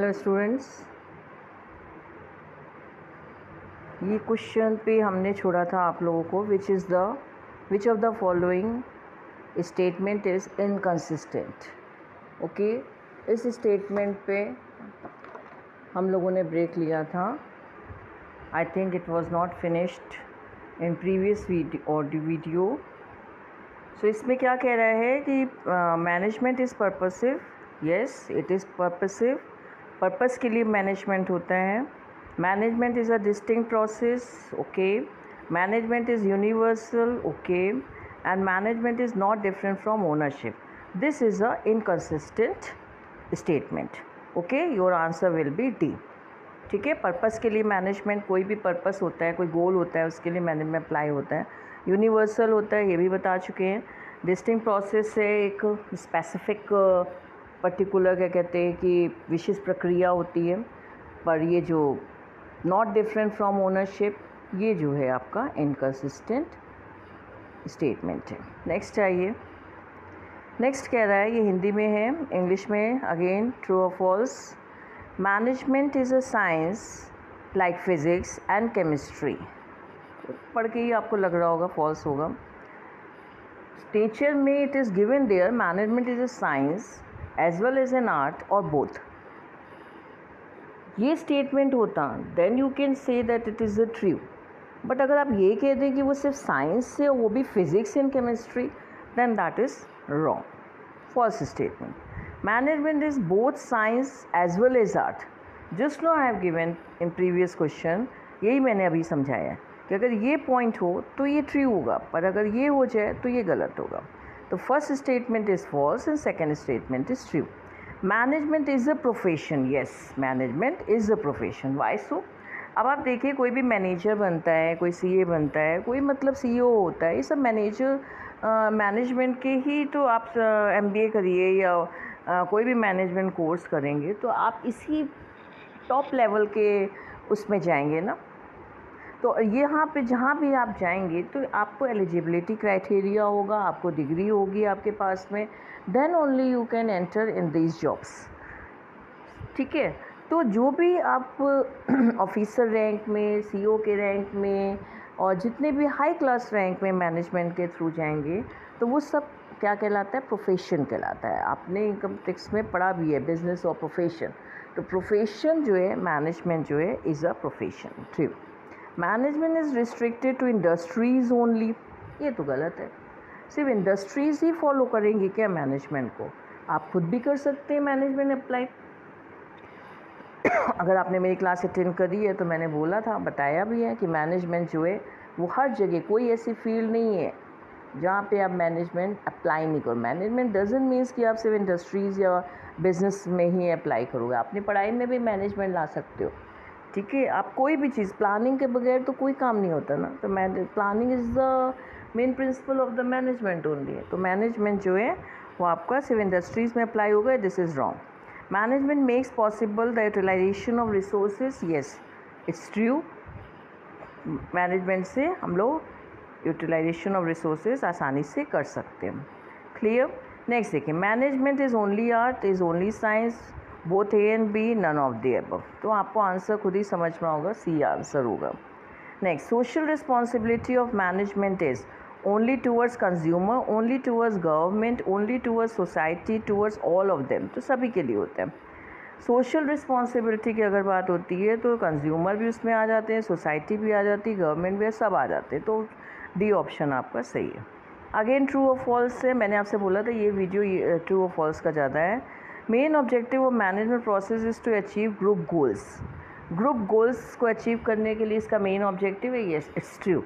Hello students, ये question पे हमने छोड़ा था आप लोगों को which of the following statement is inconsistent. Okay, इस स्टेटमेंट पे हम लोगों ने ब्रेक लिया था। I think it was not finished in previous video. So इसमें क्या कह रहा है कि management is purposive. Yes, it is purposive. Purpose के लिए मैनेजमेंट होता है। Management is a distinct process. Okay, management is universal. Okay, and management is not different from ownership. This is a inconsistent statement. Okay, your answer will be D. ठीक है, purpose के लिए management, कोई भी purpose होता है, कोई गोल होता है, उसके लिए मैनेजमेंट अप्लाई होता है। यूनिवर्सल होता है, ये भी बता चुके हैं। डिस्टिंक्ट प्रोसेस से एक स्पेसिफिक पर्टिकुलर क्या कहते हैं कि विशेष प्रक्रिया होती है। पर ये जो नॉट डिफरेंट फ्रॉम ओनरशिप, ये जो है आपका इनकंसिस्टेंट स्टेटमेंट है। नेक्स्ट आइए। नेक्स्ट कह रहा है, ये हिंदी में है, इंग्लिश में अगेन ट्रू और false. Management is a science like physics and chemistry. पढ़ के ही आपको लग रहा होगा फॉल्स होगा। नेचर में it is given there management is a science as well as an art और बोथ। ये स्टेटमेंट होता then you can say that it is a true. But अगर आप ये कह दें कि वो सिर्फ साइंस से, वो भी physics and chemistry, then that is wrong, false statement. Management is both science as well as art. Just no I have given in previous question, यही मैंने अभी समझाया है कि अगर ये पॉइंट हो तो ये ट्रू होगा, पर अगर ये हो जाए तो ये गलत होगा। तो first statement is false and second statement is true. Management is a profession. Yes, management is a profession. Why so? अब आप देखिए, कोई भी मैनेजर बनता है, कोई सीए बनता है, कोई मतलब सीईओ होता है, ये सब मैनेजर मैनेजमेंट के ही। तो आप एमबीए करिए या कोई भी मैनेजमेंट कोर्स करेंगे तो आप इसी टॉप लेवल के उसमें जाएंगे ना। तो यहाँ पे जहाँ भी आप जाएंगे तो आपको एलिजिबिलिटी क्राइटेरिया होगा, आपको डिग्री होगी आपके पास में, then only you can enter in these jobs. ठीक है, तो जो भी आप ऑफिसर रैंक में, सीईओ के रैंक में और जितने भी हाई क्लास रैंक में मैनेजमेंट के थ्रू जाएंगे तो वो सब क्या कहलाता है? प्रोफेशन कहलाता है। आपने इनकम टैक्स में पढ़ा भी है, बिजनेस और प्रोफेशन। तो प्रोफेशन जो है, मैनेजमेंट जो है, is a profession. True. Management is restricted to industries only. ये तो गलत है। सिर्फ इंडस्ट्रीज़ ही फॉलो करेंगी क्या मैनेजमेंट को? आप खुद भी कर सकते हैं मैनेजमेंट अप्लाई। अगर आपने मेरी क्लास अटेंड करी है तो मैंने बोला था, बताया भी है कि मैनेजमेंट जो है वो हर जगह, कोई ऐसी फील्ड नहीं है जहाँ पे आप मैनेजमेंट अप्लाई नहीं करो। मैनेजमेंट डजंट मीन्स कि आप सिर्फ इंडस्ट्रीज़ या बिजनेस में ही अप्लाई करोगे, अपनी पढ़ाई में भी मैनेजमेंट ला सकते हो। ठीक है, आप कोई भी चीज़, प्लानिंग के बगैर तो कोई काम नहीं होता ना। तो planning is the main principle of the management only है। तो मैनेजमेंट जो है वो आपका सिर्फ इंडस्ट्रीज़ में अप्लाई होगा। This is wrong. Management makes possible the utilisation of resources. Yes, it's true. Management से हम लोग यूटिलाइजेशन ऑफ रिसोर्सेज आसानी से कर सकते हैं। क्लियर? नेक्स्ट देखिए, management is only art, is only science, both A and B, none of the above. तो आपको आंसर खुद ही समझ में होगा, सी आंसर होगा। Next, social responsibility of management is only towards consumer, only towards government, only towards society, towards all of them. तो सभी के लिए होता है। सोशल रिस्पॉन्सिबिलिटी की अगर बात होती है तो कंज्यूमर भी उसमें आ जाते हैं, सोसाइटी भी आ जाती है, गवर्नमेंट भी, सब आ जाते हैं। तो डी ऑप्शन आपका सही है। अगेन ट्रू और फॉल्स है, मैंने आपसे बोला था ये वीडियो ट्रू और फॉल्स का ज़्यादा है। Main objective of management process is to achieve group goals. Group goals को अचीव करने के लिए इसका मेन ऑब्जेक्टिव है। Yes, it's true.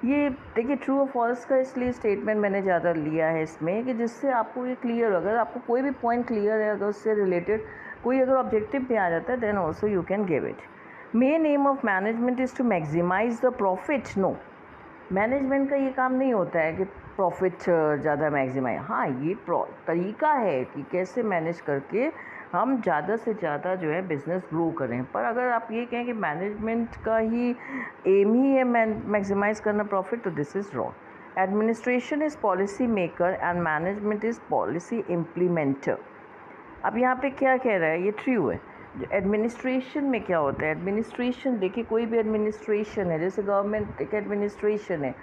ये देखिए, ट्रू और फॉल्स का इसलिए स्टेटमेंट मैंने ज़्यादा लिया है इसमें कि जिससे आपको ये क्लियर हो। अगर आपको कोई भी पॉइंट क्लियर है, अगर उससे रिलेटेड कोई अगर ऑब्जेक्टिव भी आ जाता है, then also you can give it. Main aim of management is to maximise the profit. No, management का ये काम नहीं होता है कि प्रॉफिट ज़्यादा मैक्सिमाइज। हाँ, ये तरीका है कि कैसे मैनेज करके हम ज़्यादा से ज़्यादा जो है बिज़नेस ग्रो करें। पर अगर आप ये कहें कि मैनेजमेंट का ही एम ही है मैक्सिमाइज करना प्रॉफिट, तो this is wrong. Administration is policy maker and management is policy implementer. अब यहाँ पे क्या कह रहा है? ये ट्रू है। एडमिनिस्ट्रेशन में क्या होता है, एडमिनिस्ट्रेशन देखिए कोई भी एडमिनिस्ट्रेशन है, जैसे गवर्नमेंट एक एडमिनिस्ट्रेशन है,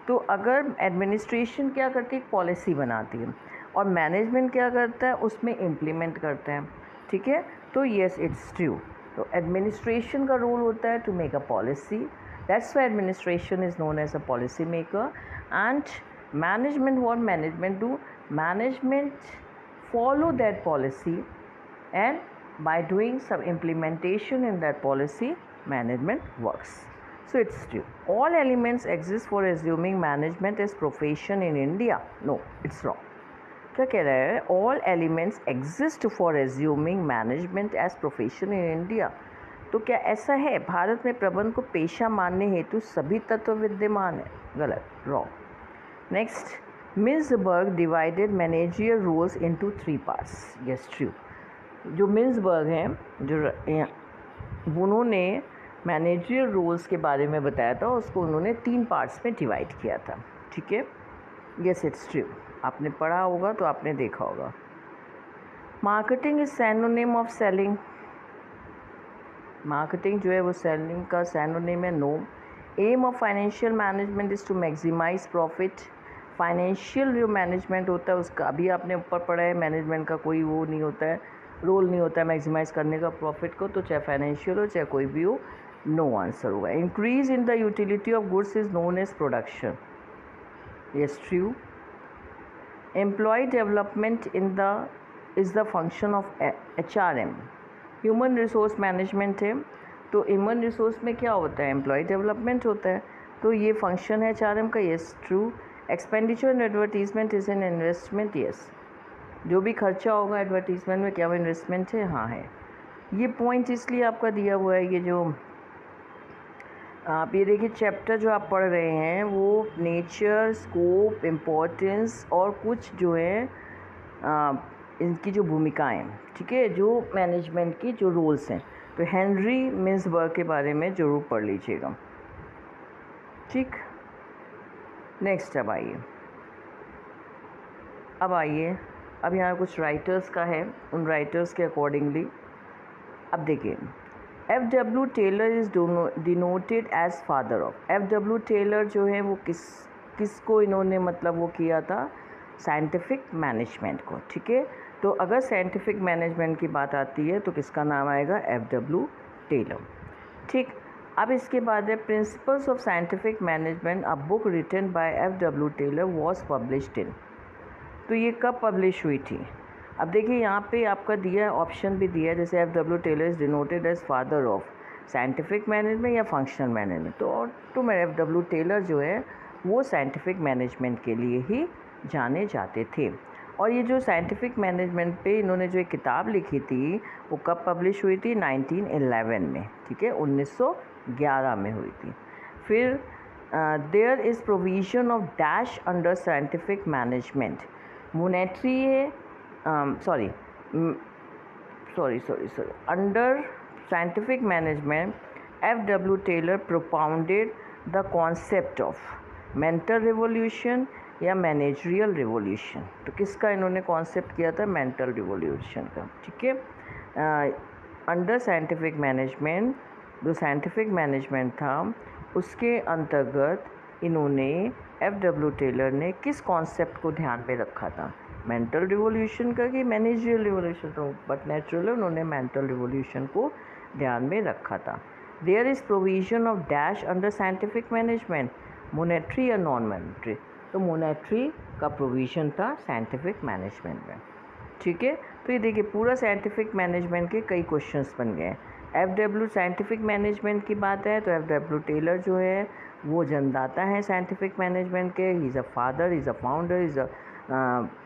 तो अगर एडमिनिस्ट्रेशन क्या करती है, पॉलिसी बनाती है, और मैनेजमेंट क्या करता है, उसमें इम्प्लीमेंट करता है, ठीक है। तो येस इट्स ट्रू, तो एडमिनिस्ट्रेशन का रोल होता है to make a policy, that's why administration is known as a policy maker. And management, what management do, management follow that policy, and by doing some implementation in that policy, management works. So it's true, all elements exist for assuming management as profession in India. No, it's wrong. क्या कह रहा है, all elements exist for assuming management as profession in India. तो क्या ऐसा है, भारत में प्रबंधन को पेशा मानने हेतु सभी तत्व विद्यमान है? गलत, wrong. Next, Mintzberg divided managerial roles into 3 parts. Yes true, जो मिन्सबर्ग हैं, जो उन्होंने मैनेजरियल रोल्स के बारे में बताया था, उसको उन्होंने 3 पार्ट्स में डिवाइड किया था, ठीक है। यस इट्स ट्रू, आपने पढ़ा होगा तो आपने देखा होगा। Marketing is synonym of selling, marketing जो है वो सेलिंग का सैनोनिम है, no. Aim of financial management is to maximise profit, financial जो मैनेजमेंट होता है उसका अभी आपने ऊपर पढ़ा है, मैनेजमेंट का कोई वो नहीं होता है, रोल नहीं होता है मैक्सिमाइज करने का प्रॉफिट को, तो चाहे फाइनेंशियल हो चाहे कोई भी हो, नो आंसर होगा। Increase in the utility of goods is known as production, yes true. Employ development in the is the function of HRM, human resource management है, तो ह्यूमन रिसोर्स में क्या होता है, एम्प्लॉय डेवलपमेंट होता है, तो ये फंक्शन है HRM का, yes true. Expenditure and advertisement is an investment, yes, जो भी खर्चा होगा एडवर्टीजमेंट में क्या वो इन्वेस्टमेंट है, हाँ है। ये पॉइंट इसलिए आपका दिया हुआ है, ये जो आप ये देखिए चैप्टर जो आप पढ़ रहे हैं वो नेचर, स्कोप, इम्पोर्टेंस और कुछ जो है इनकी जो भूमिकाएं, ठीक है, जो मैनेजमेंट की जो रोल्स हैं, तो हेनरी मिन्सबर्ग के बारे में ज़रूर पढ़ लीजिएगा, ठीक। नेक्स्ट अब आइए, अब यहाँ कुछ राइटर्स का है, उन राइटर्स के अकॉर्डिंगली अब देखिए, F.W. Taylor is denoted as father of, F.W. Taylor जो है वो किसको इन्होंने मतलब वो किया था, साइंटिफिक मैनेजमेंट को, ठीक है। तो अगर साइंटिफिक मैनेजमेंट की बात आती है तो किसका नाम आएगा, F.W. टेलर, ठीक। अब इसके बाद है principles of scientific management, a book written by F.W. Taylor was published in, तो ये कब पब्लिश हुई थी। अब देखिए यहाँ पे आपका दिया ऑप्शन भी दिया है, जैसे F.W. Taylor is denoted as father of scientific management या फंक्शनल मैनेजमेंट, तो मेरे F.W. टेलर जो है वो साइंटिफिक मैनेजमेंट के लिए ही जाने जाते थे। और ये जो साइंटिफिक मैनेजमेंट पे इन्होंने जो एक किताब लिखी थी वो कब पब्लिश हुई थी, 1911 में, ठीक है, 1911 में हुई थी। फिर there is provision of dash under scientific management, monetary है, sorry, under scientific management, F.W. Taylor propounded the concept of mental revolution या मैनेजरियल रिवोल्यूशन, तो किसका इन्होंने कॉन्सेप्ट किया था, मेंटल रिवोल्यूशन का, ठीक है। अंडर साइंटिफिक मैनेजमेंट, जो साइंटिफिक मैनेजमेंट था उसके अंतर्गत इन्होंने F.W. टेलर ने किस कॉन्सेप्ट को ध्यान में रखा था, मेंटल रिवोल्यूशन का कि मैनेजरियल रिवोल्यूशन, तो बट नेचुरली उन्होंने मेंटल रिवोल्यूशन को ध्यान में रखा था। There is provision of dash under scientific management, monetary या नॉन मोनेटरी, तो मोनेटरी का प्रोविजन था साइंटिफिक मैनेजमेंट में, ठीक है। तो ये देखिए पूरा साइंटिफिक मैनेजमेंट के कई क्वेश्चंस बन गए। F.W. साइंटिफिक मैनेजमेंट की बात है तो F.W. टेलर जो है वो जन्मदाता है साइंटिफिक मैनेजमेंट के, he is a father, is a founder, is a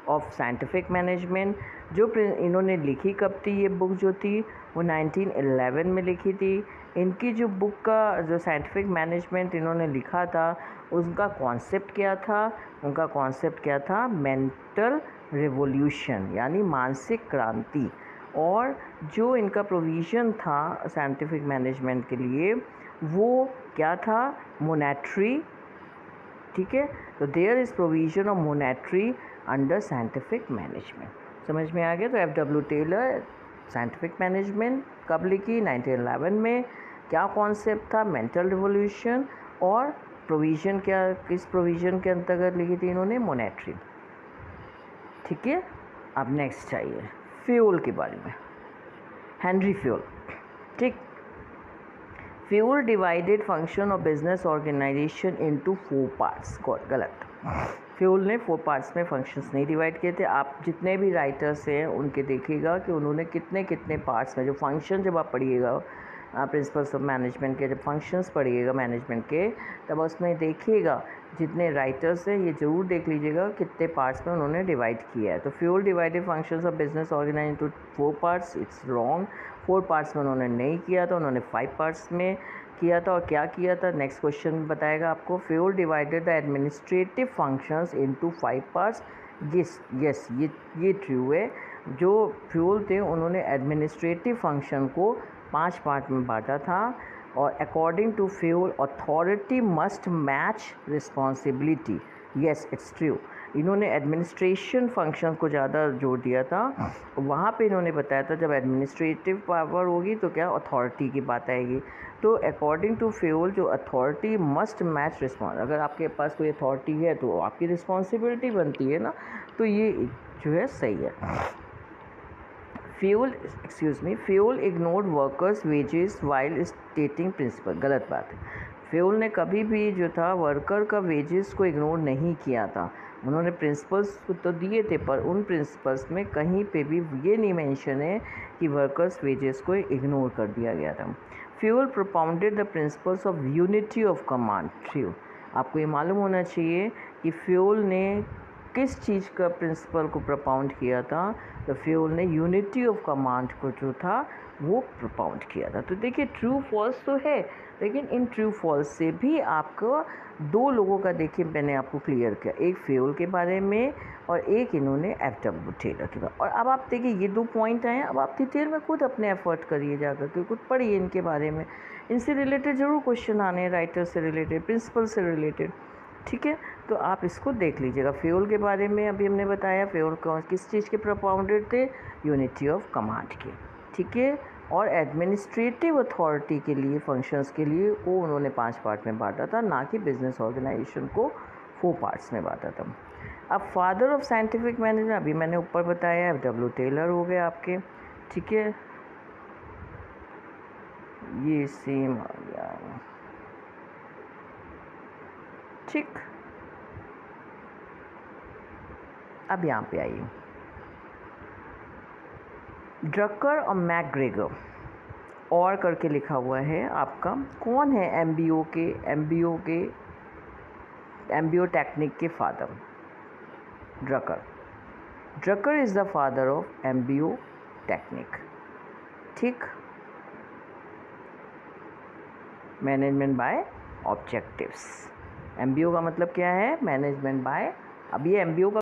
of scientific management. जो इन्होंने लिखी कब थी ये बुक जो थी वो 1911 में लिखी थी। इनकी जो बुक का जो साइंटिफिक मैनेजमेंट इन्होंने लिखा था उनका कॉन्सेप्ट क्या था, उनका कॉन्सेप्ट क्या था, मेंटल रिवोल्यूशन यानी मानसिक क्रांति। और जो इनका प्रोविज़न था साइंटिफिक मैनेजमेंट के लिए वो क्या था, मोनेटरी, ठीक है। तो there is provision of monetary under scientific management, समझ में आ गया। तो F.W. टेलर साइंटिफिक मैनेजमेंट कब लिखी? 1911 में। क्या कॉन्सेप्ट था? Mental revolution. और प्रोविज़न क्या, किस प्रोविज़न के अंतर्गत लिखी थी इन्होंने? मॉनेटरी। ठीक है, अब नेक्स्ट चाहिए फ्यूल के बारे में। Henri Fayol. ठीक, Fayol divided function of business organisation into 4 parts. गलत। फ्यूल ने 4 पार्ट्स में फंक्शंस नहीं डिवाइड किए थे। आप जितने भी राइटर्स हैं उनके देखिएगा कि उन्होंने कितने कितने पार्ट्स में, जो फंक्शन जब आप पढ़िएगा प्रिंसिपल्स ऑफ मैनेजमेंट के, जब फंक्शंस पढ़िएगा मैनेजमेंट के, तब उसमें देखिएगा जितने राइटर्स हैं ये ज़रूर देख लीजिएगा कितने पार्ट्स में उन्होंने डिवाइड किया है। तो Fayol divided functions of business organise into 4 parts, it's wrong. 4 parts में उन्होंने नहीं किया था, उन्होंने 5 पार्ट्स में किया था। और क्या किया था नेक्स्ट क्वेश्चन बताएगा आपको। Fuel divided the administrative functions into 5 parts. Yes ये ट्रू है। जो फ्यूल थे उन्होंने एडमिनिस्ट्रेटिव फंक्शन को 5 पार्ट में बांटा था। और according to Fayol authority must match responsibility. Yes it's true. इन्होंने एडमिनिस्ट्रेशन फंक्शन को ज़्यादा जोर दिया था। वहाँ पे इन्होंने बताया था जब एडमिनिस्ट्रेटिव पावर होगी तो क्या अथॉरिटी की बात आएगी। तो अकॉर्डिंग टू फ्यूल जो अथॉरिटी मस्ट मैच रिस्पॉन्स, अगर आपके पास कोई अथॉरिटी है तो आपकी रिस्पॉन्सिबिलिटी बनती है ना, तो ये जो है सही है। Fayol ignored workers wages while stating principle. गलत बात है। फ्यूल ने कभी भी जो था वर्कर का वेजेस को इग्नोर नहीं किया था। उन्होंने प्रिंसिपल्स तो दिए थे पर उन प्रिंसिपल्स में कहीं पे भी ये नहीं मेंशन है कि वर्कर्स वेजेस को इग्नोर कर दिया गया था। Fuel propounded the principles of unity of command. True. आपको ये मालूम होना चाहिए कि फ्यूल ने किस चीज़ का प्रिंसिपल को प्रोपाउंड किया था। तो फ्यूल ने यूनिटी ऑफ कमांड को जो था वो प्रोपाउंड किया था। तो देखिए ट्रू फॉल्स तो है, लेकिन इन ट्रू फॉल्स से भी आपको 2 लोगों का देखिए मैंने आपको क्लियर किया, एक फ्यूल के बारे में और एक इन्होंने एफ.डब्ल्यू. टेलर के बारे में। और अब आप देखिए ये 2 पॉइंट आए हैं, अब आप डिटेल में खुद अपने एफर्ट करिए जाकर के, खुद पढ़िए इनके बारे में। इनसे रिलेटेड ज़रूर क्वेश्चन आने हैं, राइटर से रिलेटेड, प्रिंसिपल से रिलेटेड। ठीक है, तो आप इसको देख लीजिएगा। फ्यूल के बारे में अभी हमने बताया, फ्यूल किस चीज़ के प्रोपाउंडेड थे? यूनिटी ऑफ कमांड के। ठीक है, और एडमिनिस्ट्रेटिव अथॉरिटी के लिए, फंक्शंस के लिए वो उन्होंने 5 पार्ट में बांटा था, ना कि बिजनेस ऑर्गेनाइजेशन को 4 पार्ट्स में बांटा था। अब फादर ऑफ साइंटिफिक मैनेजमेंट अभी मैंने ऊपर बताया, एफ.डब्ल्यू. टेलर हो गए आपके। ठीक है, ये सेम आ गया। ठीक, अब यहाँ पे आइए, ड्रकर और मैकग्रेगर और करके लिखा हुआ है आपका। कौन है एम्ब्रियो टेक्निक के father? Drucker is the father of embryo technique. ठीक, मैनेजमेंट बाय ऑब्जेक्टिव्स। एम्ब्रियो का मतलब क्या है? Management by. अब ये एम्ब्रियो का